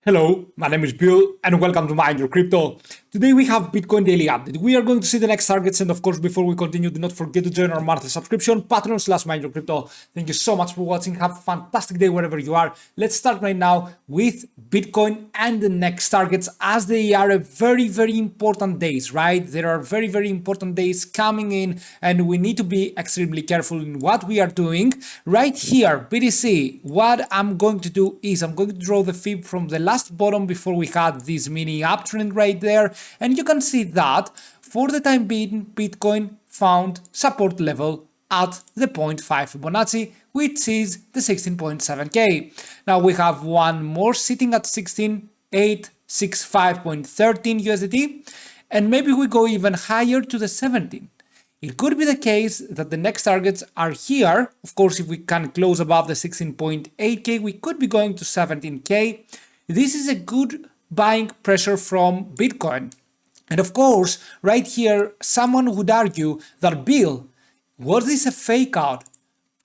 Hello, my name is Bill and welcome to Mind Your Crypto. Today we have Bitcoin Daily Update. We are going to see the next targets, and of course before we continue, do not forget to join our monthly subscription, Patreon/MindYourCrypto. Thank you so much for watching. Have a fantastic day wherever you are. Let's start right now with Bitcoin and the next targets, as they are a very important days, right? There are very important days coming in and we need to be extremely careful in what we are doing. Right here, BTC, what I'm going to do is I'm going to draw the fib from the last bottom before we had this mini uptrend right there, and you can see that for the time being Bitcoin found support level at the 0.5 Fibonacci, which is the 16.7k. Now we have one more sitting at 16,865.13 USDT, and maybe we go even higher to the 17. It could be the case that the next targets are here. Of course, if we can close above the 16.8k, we could be going to 17k. This is a good buying pressure from Bitcoin. And of course, right here, someone would argue that, Bill, was this a fake out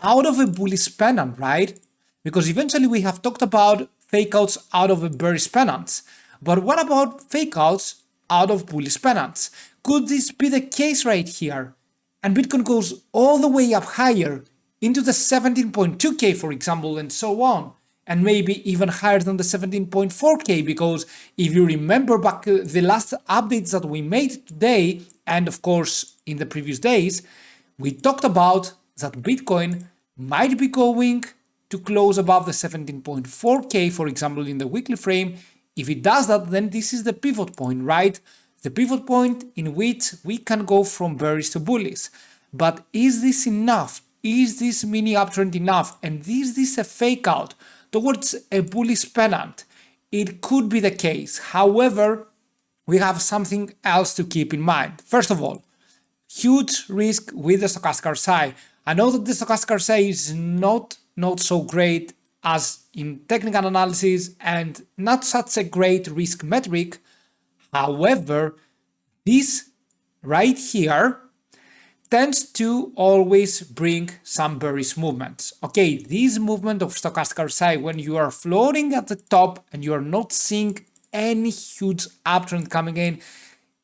of a bullish pennant, right? Because eventually we have talked about fake outs out of a bearish pennant. But what about fake outs out of bullish pennants? Could this be the case right here? And Bitcoin goes all the way up higher into the 17.2k, for example, and so on. And maybe even higher than the 17.4k, because if you remember back the last updates that we made today, and of course in the previous days, we talked about that Bitcoin might be going to close above the 17.4k, for example, in the weekly frame. If it does that, then this is the pivot point, right? The pivot point in which we can go from bearish to bullish. But is this enough? Is this mini uptrend enough? And is this a fake out towards a bullish pennant? It could be the case. However, we have something else to keep in mind. First of all, huge risk with the stochastic RSI. I know that the stochastic RSI is not so great as in technical analysis and not such a great risk metric. However, this right here tends to always bring some bearish movements. Okay, this movement of stochastic RSI, when you are floating at the top and you are not seeing any huge uptrend coming in,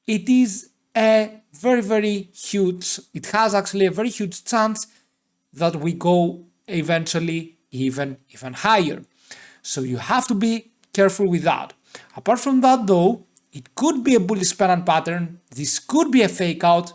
it is a very huge, it has actually a very huge chance that we go eventually even higher. So you have to be careful with that. Apart from that though, it could be a bullish pennant pattern, this could be a fake out,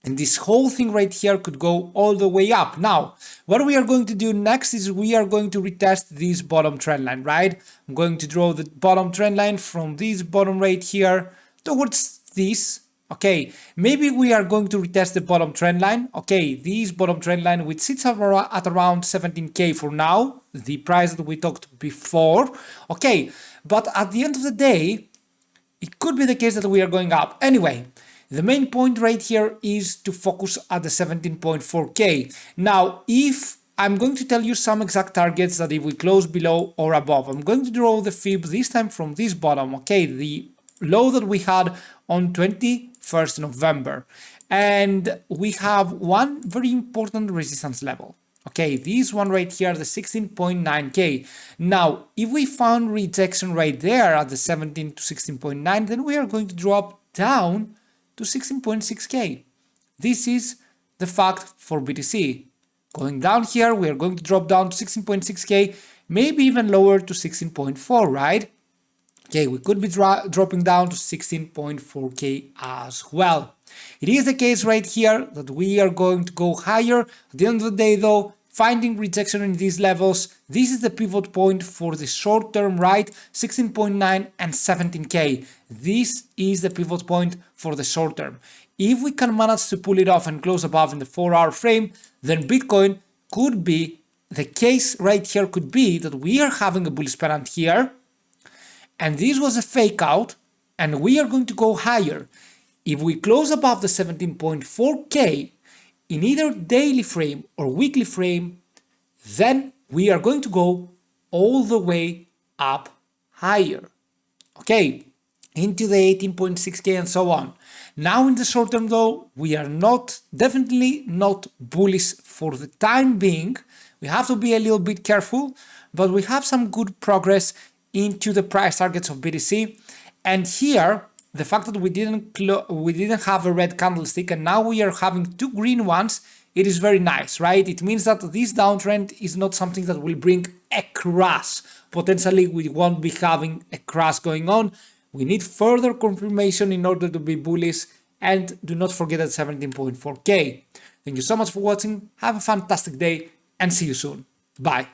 and this whole thing right here could go all the way up. Now, what we are going to do next is we are going to retest this bottom trend line, right? I'm going to draw the bottom trend line from this bottom right here towards this. Okay, maybe we are going to retest the bottom trend line. Okay, this bottom trend line, which sits at around 17k for now, the price that we talked before. Okay, but at the end of the day, it could be the case that we are going up. Anyway, the main point right here is to focus at the 17.4k. Now, if I'm going to tell you some exact targets that if we close below or above, I'm going to draw the fib this time from this bottom, okay, the low that we had on 21st November. And we have one very important resistance level. Okay, this one right here, the 16.9k. Now, if we found rejection right there at the 17 to 16.9, then we are going to drop down to 16.6k. This is the fact for BTC. Going down here, we are going to drop down to 16.6k, maybe even lower to 16.4, right? Okay, we could be dropping down to 16.4k as well. It is the case right here that we are going to go higher. At the end of the day though, finding rejection in these levels, this is the pivot point for the short term, right? 16.9 and 17k. This is the pivot point for the short term. If we can manage to pull it off and close above in the 4-hour frame, then Bitcoin could be, the case right here could be that we are having a bullish pennant here, and this was a fake out, and we are going to go higher. If we close above the 17.4k in either daily frame or weekly frame, then we are going to go all the way up higher. Okay, into the 18.6k and so on. Now in the short term though, we are definitely not bullish for the time being. We have to be a little bit careful, but we have some good progress into the price targets of BTC. And here, the fact that we didn't have a red candlestick and now we are having two green ones, it is very nice, right? It means that this downtrend is not something that will bring a crash. Potentially, we won't be having a crash going on. We need further confirmation in order to be bullish, and do not forget at 17.4K. Thank you so much for watching. Have a fantastic day and see you soon. Bye.